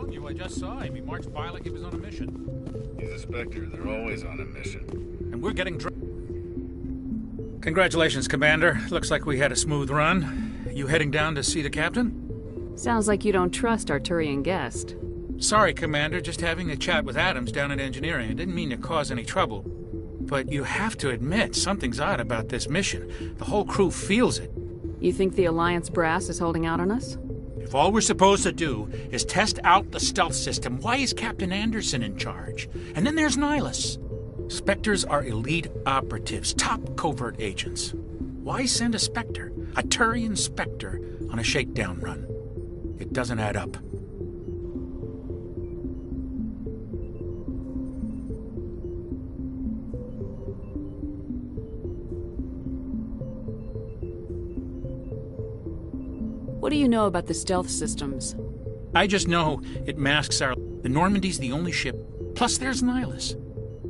told you, I just saw him. He marched by like he was on a mission. He's a Spectre. They're always on a mission. And we're getting Congratulations, Commander. Looks like we had a smooth run. You heading down to see the captain? Sounds like you don't trust our Turian guest. Sorry, Commander. Just having a chat with Adams down at engineering. I didn't mean to cause any trouble. But you have to admit, something's odd about this mission. The whole crew feels it. You think the Alliance brass is holding out on us? If all we're supposed to do is test out the stealth system, why is Captain Anderson in charge? And then there's Nihilus. Spectres are elite operatives, top covert agents. Why send a Spectre, a Turian Spectre, on a shakedown run? It doesn't add up. What do you know about the stealth systems? I just know it masks our... The Normandy's the only ship, plus there's Nihilus.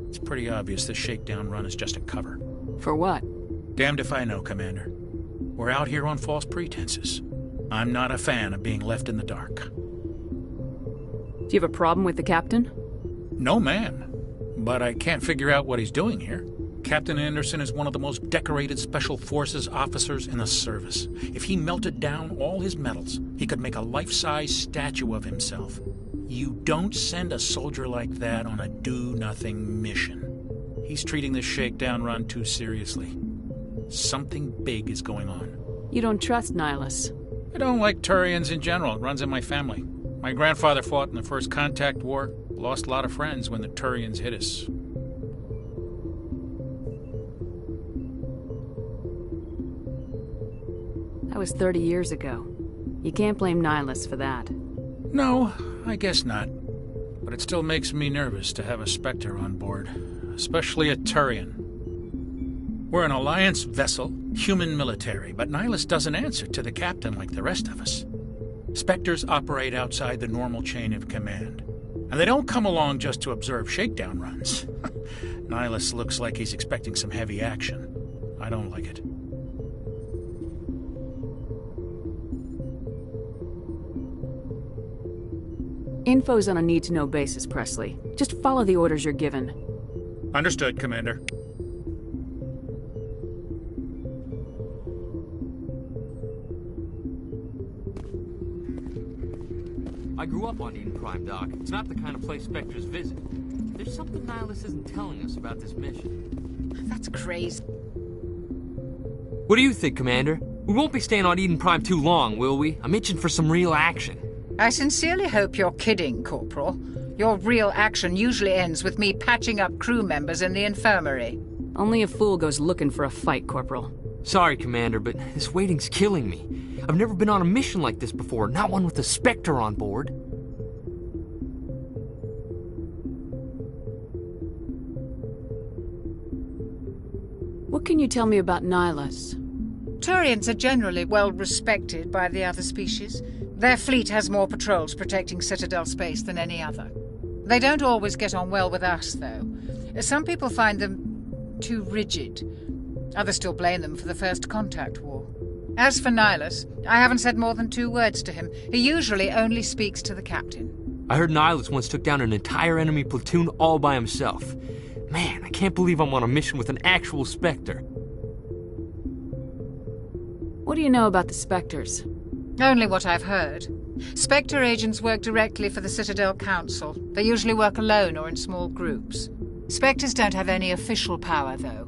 It's pretty obvious this shakedown run is just a cover. For what? Damned if I know, Commander. We're out here on false pretenses. I'm not a fan of being left in the dark. Do you have a problem with the captain? No, ma'am. But I can't figure out what he's doing here. Captain Anderson is one of the most decorated Special Forces officers in the service. If he melted down all his medals, he could make a life-size statue of himself. You don't send a soldier like that on a do-nothing mission. He's treating this shakedown run too seriously. Something big is going on. You don't trust Nihilus? I don't like Turians in general. It runs in my family. My grandfather fought in the First Contact War. Lost a lot of friends when the Turians hit us. That was 30 years ago. You can't blame Nihilus for that. No, I guess not. But it still makes me nervous to have a Spectre on board, especially a Turian. We're an Alliance vessel, human military, but Nihilus doesn't answer to the captain like the rest of us. Spectres operate outside the normal chain of command, and they don't come along just to observe shakedown runs. Nihilus looks like he's expecting some heavy action. I don't like it. Info's on a need-to-know basis, Presley. Just follow the orders you're given. Understood, Commander. I grew up on Eden Prime, Doc. It's not the kind of place Spectres visit. There's something Nihilus isn't telling us about this mission. That's crazy. What do you think, Commander? We won't be staying on Eden Prime too long, will we? I'm itching for some real action. I sincerely hope you're kidding, Corporal. Your real action usually ends with me patching up crew members in the infirmary. Only a fool goes looking for a fight, Corporal. Sorry, Commander, but this waiting's killing me. I've never been on a mission like this before, not one with a Spectre on board. What can you tell me about Nihilus? Turians are generally well respected by the other species. Their fleet has more patrols protecting Citadel space than any other. They don't always get on well with us, though. Some people find them too rigid. Others still blame them for the First Contact War. As for Nihilus, I haven't said more than 2 words to him. He usually only speaks to the captain. I heard Nihilus once took down an entire enemy platoon all by himself. Man, I can't believe I'm on a mission with an actual Spectre. What do you know about the Spectres? Only what I've heard. Spectre agents work directly for the Citadel Council. They usually work alone or in small groups. Spectres don't have any official power, though.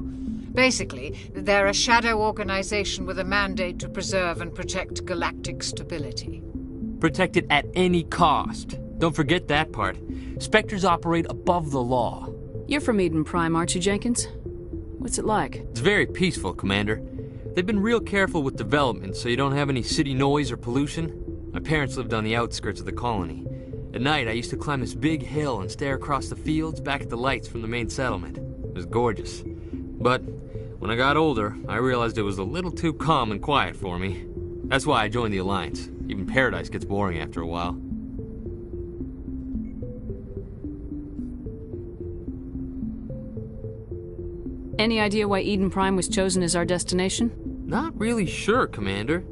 Basically, they're a shadow organization with a mandate to preserve and protect galactic stability. Protect it at any cost. Don't forget that part. Spectres operate above the law. You're from Eden Prime, aren't you, Jenkins? What's it like? It's very peaceful, Commander. They've been real careful with development, so you don't have any city noise or pollution. My parents lived on the outskirts of the colony. At night, I used to climb this big hill and stare across the fields back at the lights from the main settlement. It was gorgeous. But when I got older, I realized it was a little too calm and quiet for me. That's why I joined the Alliance. Even Paradise gets boring after a while. Any idea why Eden Prime was chosen as our destination? Not really sure, Commander.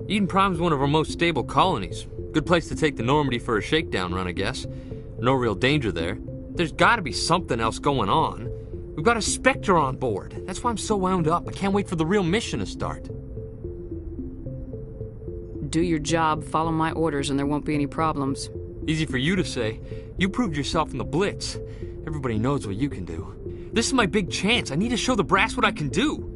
Eden Prime's one of our most stable colonies. Good place to take the Normandy for a shakedown run, I guess. No real danger there. There's gotta be something else going on. We've got a Spectre on board. That's why I'm so wound up. I can't wait for the real mission to start. Do your job, follow my orders, and there won't be any problems. Easy for you to say. You proved yourself in the Blitz. Everybody knows what you can do. This is my big chance. I need to show the brass what I can do.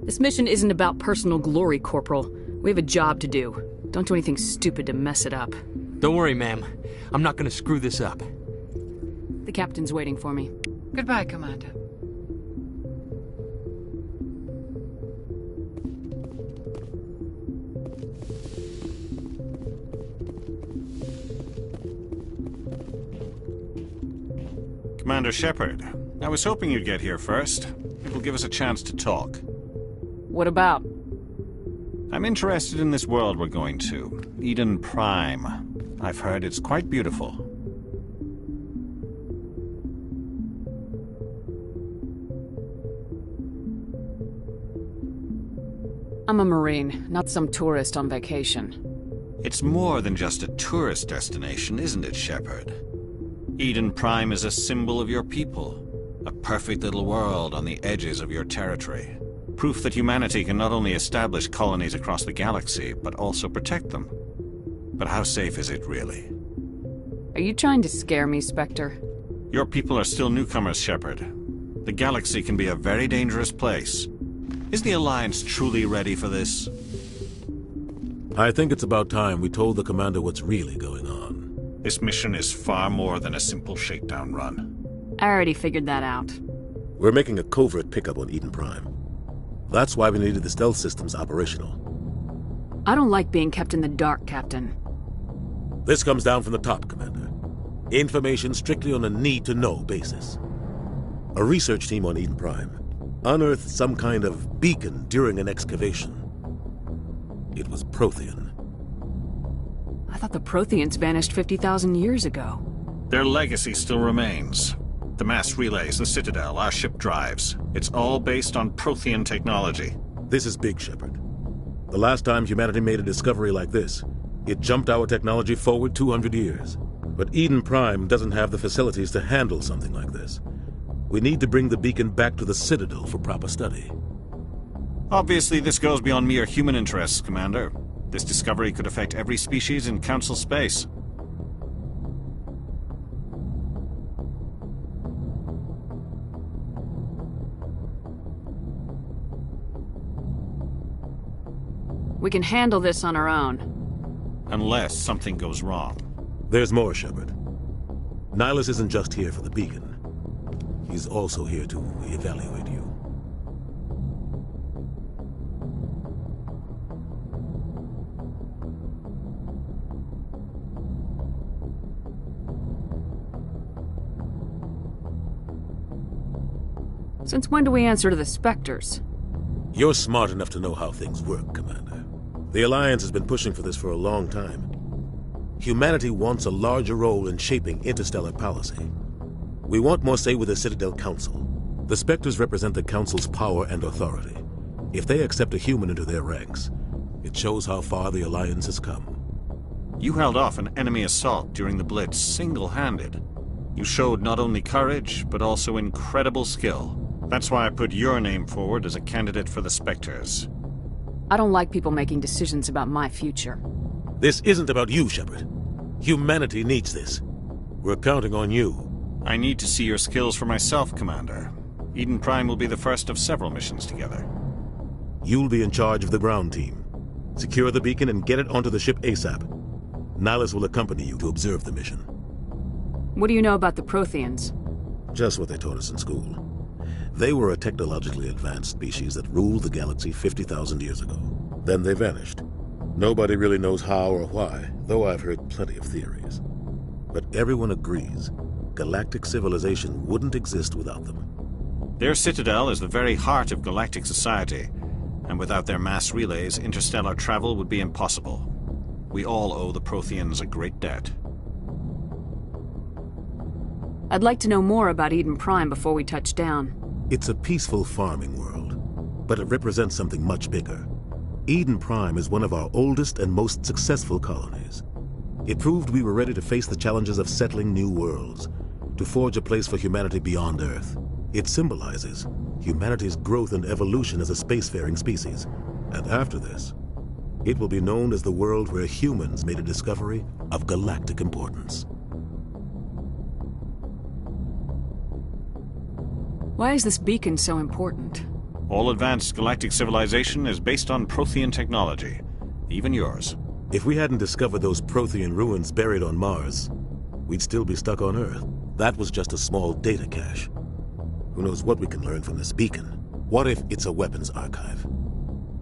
This mission isn't about personal glory, Corporal. We have a job to do. Don't do anything stupid to mess it up. Don't worry, ma'am. I'm not gonna screw this up. The captain's waiting for me. Goodbye, Commander. Commander Shepard, I was hoping you'd get here first. It will give us a chance to talk. What about? I'm interested in this world we're going to, Eden Prime. I've heard it's quite beautiful. I'm a Marine, not some tourist on vacation. It's more than just a tourist destination, isn't it, Shepard? Eden Prime is a symbol of your people, a perfect little world on the edges of your territory. Proof that humanity can not only establish colonies across the galaxy, but also protect them. But how safe is it, really? Are you trying to scare me, Spectre? Your people are still newcomers, Shepard. The galaxy can be a very dangerous place. Is the Alliance truly ready for this? I think it's about time we told the Commander what's really going on. This mission is far more than a simple shakedown run. I already figured that out. We're making a covert pickup on Eden Prime. That's why we needed the stealth systems operational. I don't like being kept in the dark, Captain. This comes down from the top, Commander. Information strictly on a need-to-know basis. A research team on Eden Prime unearthed some kind of beacon during an excavation. It was Prothean. I thought the Protheans vanished 50,000 years ago. Their legacy still remains. The mass relays, the Citadel, our ship drives. It's all based on Prothean technology. This is big, Shepard. The last time humanity made a discovery like this, it jumped our technology forward 200 years. But Eden Prime doesn't have the facilities to handle something like this. We need to bring the beacon back to the Citadel for proper study. Obviously, this goes beyond mere human interests, Commander. This discovery could affect every species in Council space. We can handle this on our own. Unless something goes wrong. There's more, Shepard. Nihilus isn't just here for the beacon. He's also here to evaluate you. Since when do we answer to the Spectres? You're smart enough to know how things work, Commander. The Alliance has been pushing for this for a long time. Humanity wants a larger role in shaping interstellar policy. We want more say with the Citadel Council. The Spectres represent the Council's power and authority. If they accept a human into their ranks, it shows how far the Alliance has come. You held off an enemy assault during the Blitz single-handed. You showed not only courage, but also incredible skill. That's why I put your name forward as a candidate for the Spectres. I don't like people making decisions about my future. This isn't about you, Shepard. Humanity needs this. We're counting on you. I need to see your skills for myself, Commander. Eden Prime will be the first of several missions together. You'll be in charge of the ground team. Secure the beacon and get it onto the ship ASAP. Nihilus will accompany you to observe the mission. What do you know about the Protheans? Just what they taught us in school. They were a technologically advanced species that ruled the galaxy 50,000 years ago. Then they vanished. Nobody really knows how or why, though I've heard plenty of theories. But everyone agrees galactic civilization wouldn't exist without them. Their citadel is the very heart of galactic society, and without their mass relays, interstellar travel would be impossible. We all owe the Protheans a great debt. I'd like to know more about Eden Prime before we touch down. It's a peaceful farming world, but it represents something much bigger. Eden Prime is one of our oldest and most successful colonies. It proved we were ready to face the challenges of settling new worlds, to forge a place for humanity beyond Earth. It symbolizes humanity's growth and evolution as a spacefaring species. And after this, it will be known as the world where humans made a discovery of galactic importance. Why is this beacon so important? All advanced galactic civilization is based on Prothean technology, even yours. If we hadn't discovered those Prothean ruins buried on Mars, we'd still be stuck on Earth. That was just a small data cache. Who knows what we can learn from this beacon? What if it's a weapons archive?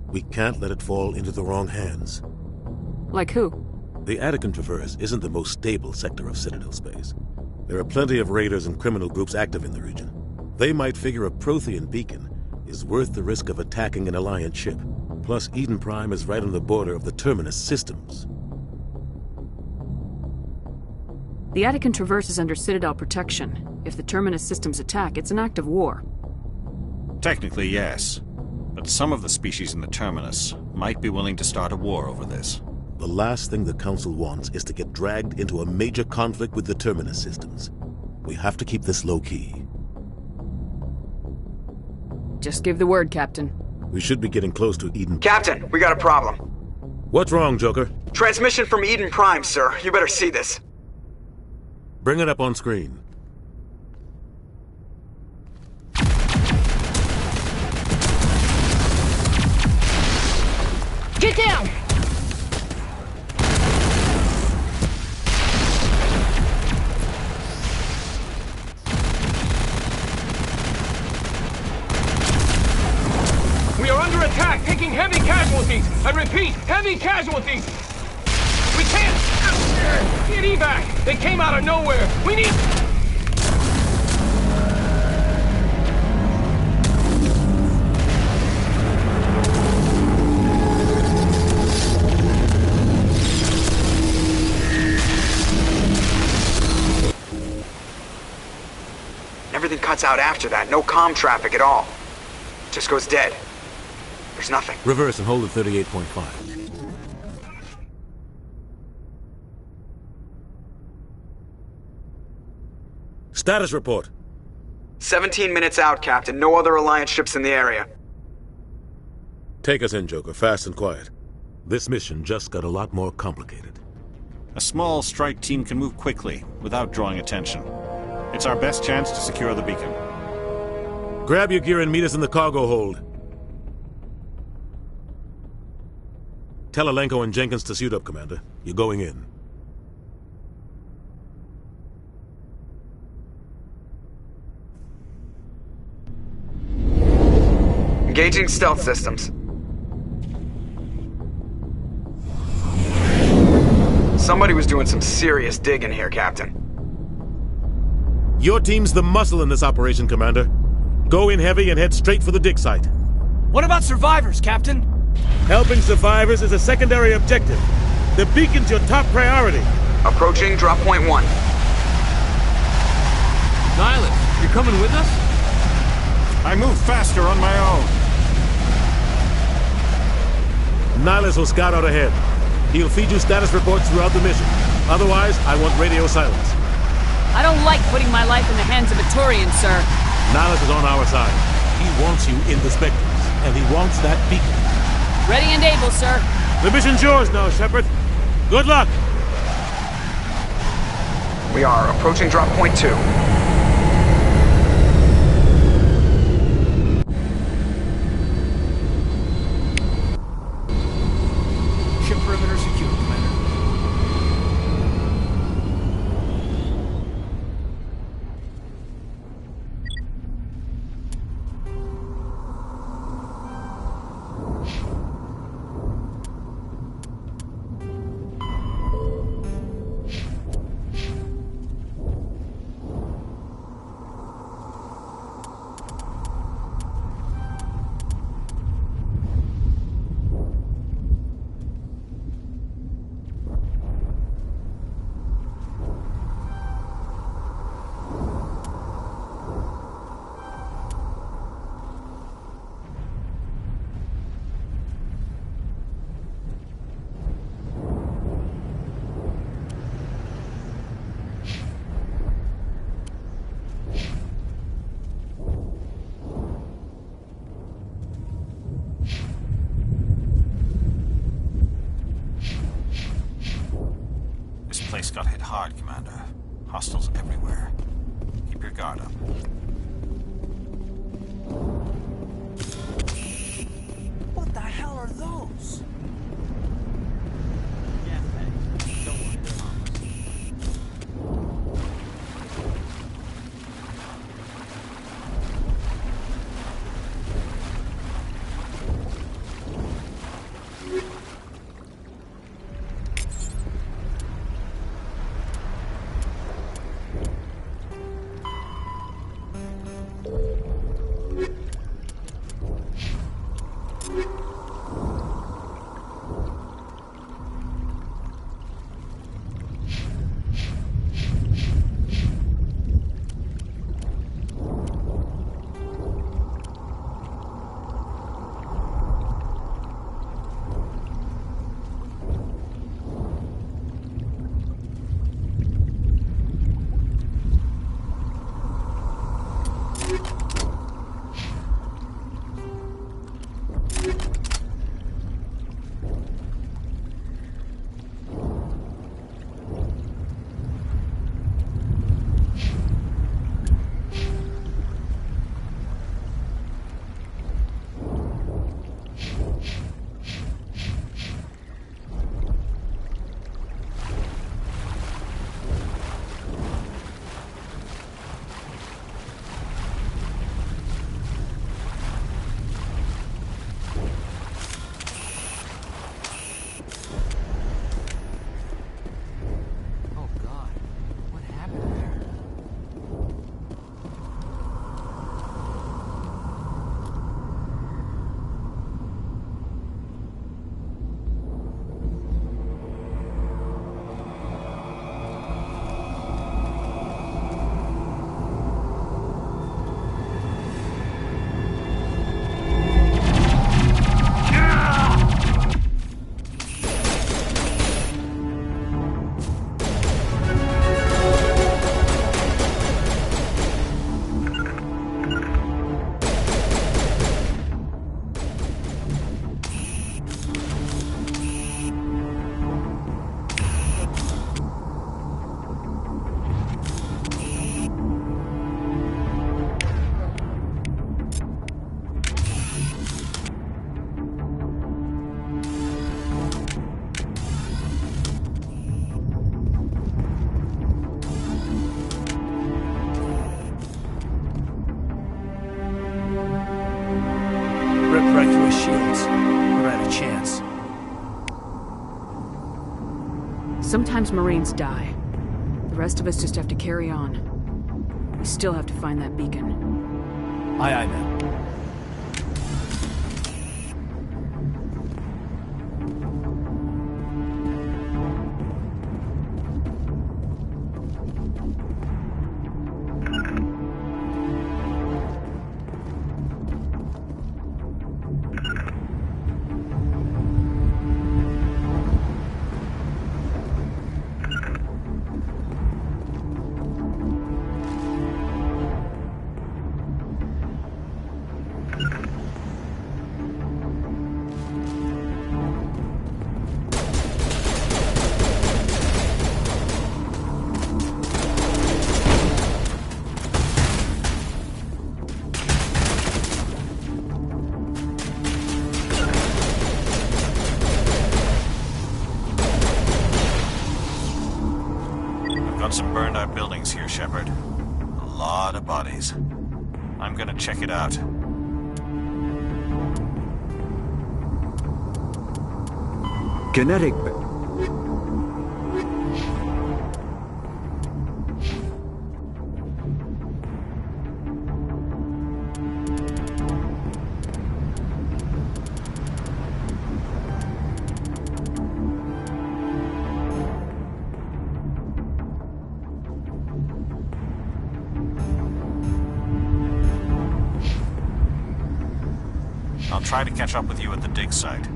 We can't let it fall into the wrong hands. Like who? The Adept Traverse isn't the most stable sector of Citadel space. There are plenty of raiders and criminal groups active in the region. They might figure a Prothean beacon is worth the risk of attacking an Alliance ship. Plus, Eden Prime is right on the border of the Terminus systems. The Adept Traverse is under Citadel protection. If the Terminus systems attack, it's an act of war. Technically, yes. But some of the species in the Terminus might be willing to start a war over this. The last thing the Council wants is to get dragged into a major conflict with the Terminus systems. We have to keep this low-key. Just give the word, Captain. We should be getting close to Eden. Captain, we got a problem. What's wrong, Joker? Transmission from Eden Prime, sir. You better see this. Bring it up on screen. Get down! We are under attack, taking heavy casualties. I repeat, heavy casualties. We can't get evac. They came out of nowhere. We need... Everything cuts out after that. No comm traffic at all. Just goes dead. There's nothing. Reverse and hold at 38.5. Status report. 17 minutes out, Captain. No other Alliance ships in the area. Take us in, Joker, fast and quiet. This mission just got a lot more complicated. A small strike team can move quickly, without drawing attention. It's our best chance to secure the beacon. Grab your gear and meet us in the cargo hold. Tell Alenko and Jenkins to suit up, Commander. You're going in. Engaging stealth systems. Somebody was doing some serious digging here, Captain. Your team's the muscle in this operation, Commander. Go in heavy and head straight for the dig site. What about survivors, Captain? Helping survivors is a secondary objective. The beacon's your top priority. Approaching drop point 1. Nihilus, you're coming with us? I move faster on my own. Nihilus will scout out ahead. He'll feed you status reports throughout the mission. Otherwise, I want radio silence. I don't like putting my life in the hands of a Turian, sir. Nihilus is on our side. He wants you in the Spectres, and he wants that beacon. Ready and able, sir. The mission's yours now, Shepard. Good luck! We are approaching drop point 2. Ship perimeter secure, Commander. place got hit hard, Commander. Hostiles everywhere. Keep your guard up. What the hell are those? Sometimes Marines die. The rest of us just have to carry on. We still have to find that beacon. Aye, aye, ma'am. Some burned out buildings here, Shepard. A lot of bodies. I'm gonna check it out. Kinetic... I'll try to catch up with you at the dig site.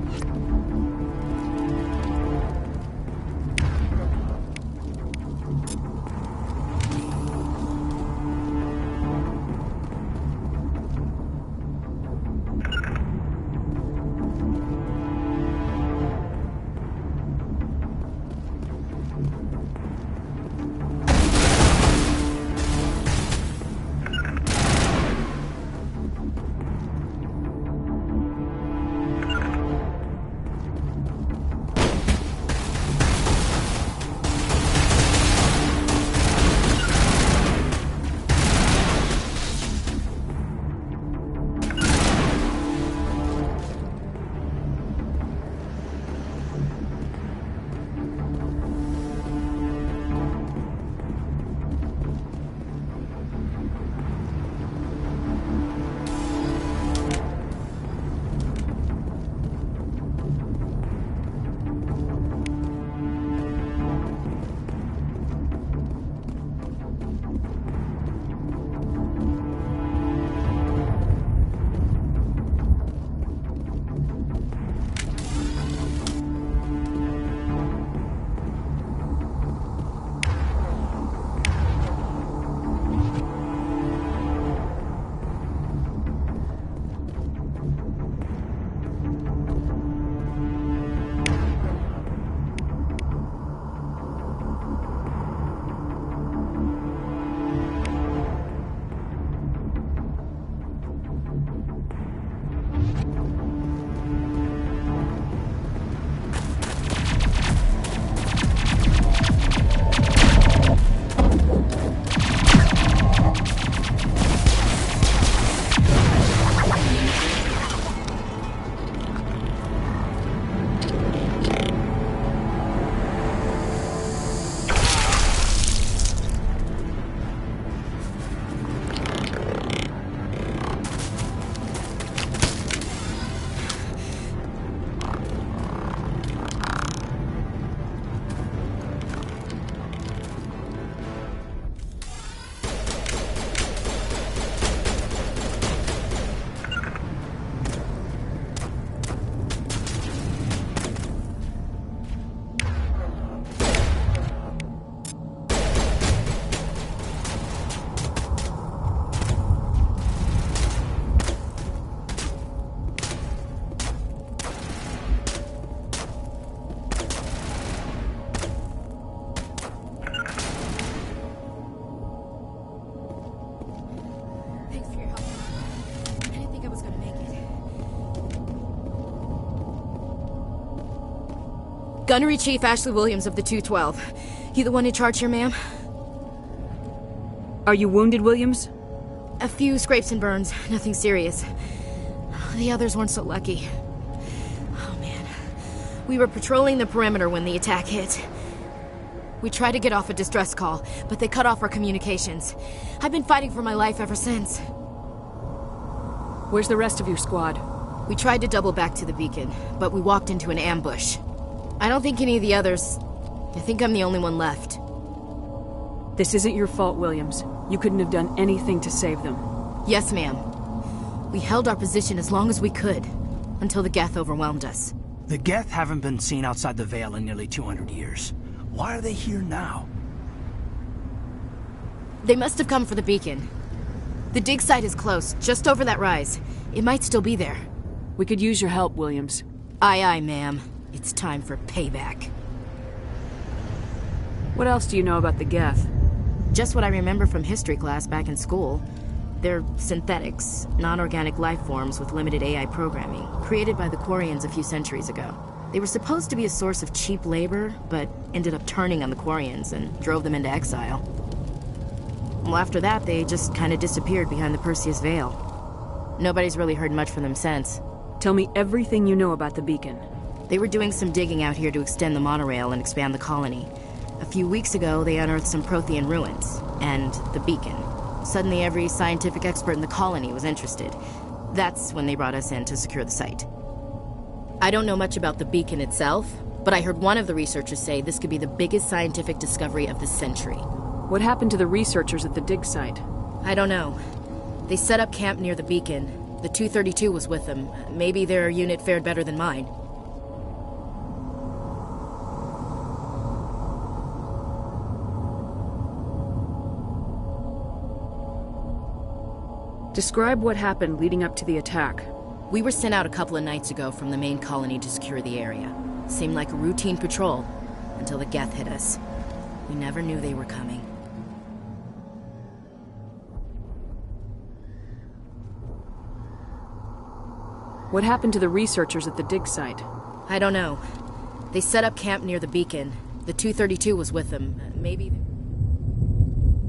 Gunnery Chief Ashley Williams of the 212. You the one in charge here, ma'am? Are you wounded, Williams? A few scrapes and burns, nothing serious. The others weren't so lucky. Oh man. We were patrolling the perimeter when the attack hit. We tried to get off a distress call, but they cut off our communications. I've been fighting for my life ever since. Where's the rest of your squad? We tried to double back to the beacon, but we walked into an ambush. I don't think any of the others... I think I'm the only one left. This isn't your fault, Williams. You couldn't have done anything to save them. Yes, ma'am. We held our position as long as we could, until the Geth overwhelmed us. The Geth haven't been seen outside the Veil in nearly 200 years. Why are they here now? They must have come for the beacon. The dig site is close, just over that rise. It might still be there. We could use your help, Williams. Aye, aye, ma'am. It's time for payback. What else do you know about the Geth? Just what I remember from history class back in school. They're synthetics, non-organic life forms with limited AI programming, created by the Quarians a few centuries ago. They were supposed to be a source of cheap labor, but ended up turning on the Quarians and drove them into exile. Well, after that, they just kind of disappeared behind the Perseus Veil. Nobody's really heard much from them since. Tell me everything you know about the beacon. They were doing some digging out here to extend the monorail and expand the colony. A few weeks ago, they unearthed some Prothean ruins, and the beacon. Suddenly, every scientific expert in the colony was interested. That's when they brought us in to secure the site. I don't know much about the beacon itself, but I heard one of the researchers say this could be the biggest scientific discovery of the century. What happened to the researchers at the dig site? I don't know. They set up camp near the beacon. The 232 was with them. Maybe their unit fared better than mine. Describe what happened leading up to the attack. We were sent out a couple of nights ago from the main colony to secure the area. Seemed like a routine patrol, until the Geth hit us. We never knew they were coming. What happened to the researchers at the dig site? I don't know. They set up camp near the beacon. The 232 was with them. Maybe...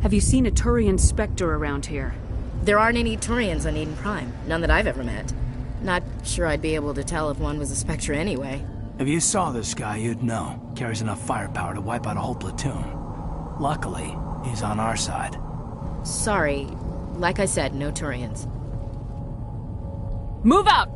Have you seen a Turian Spectre around here? There aren't any Turians on Eden Prime. None that I've ever met. Not sure I'd be able to tell if one was a Spectre anyway. If you saw this guy, you'd know. Carries enough firepower to wipe out a whole platoon. Luckily, he's on our side. Sorry. Like I said, no Turians. Move out!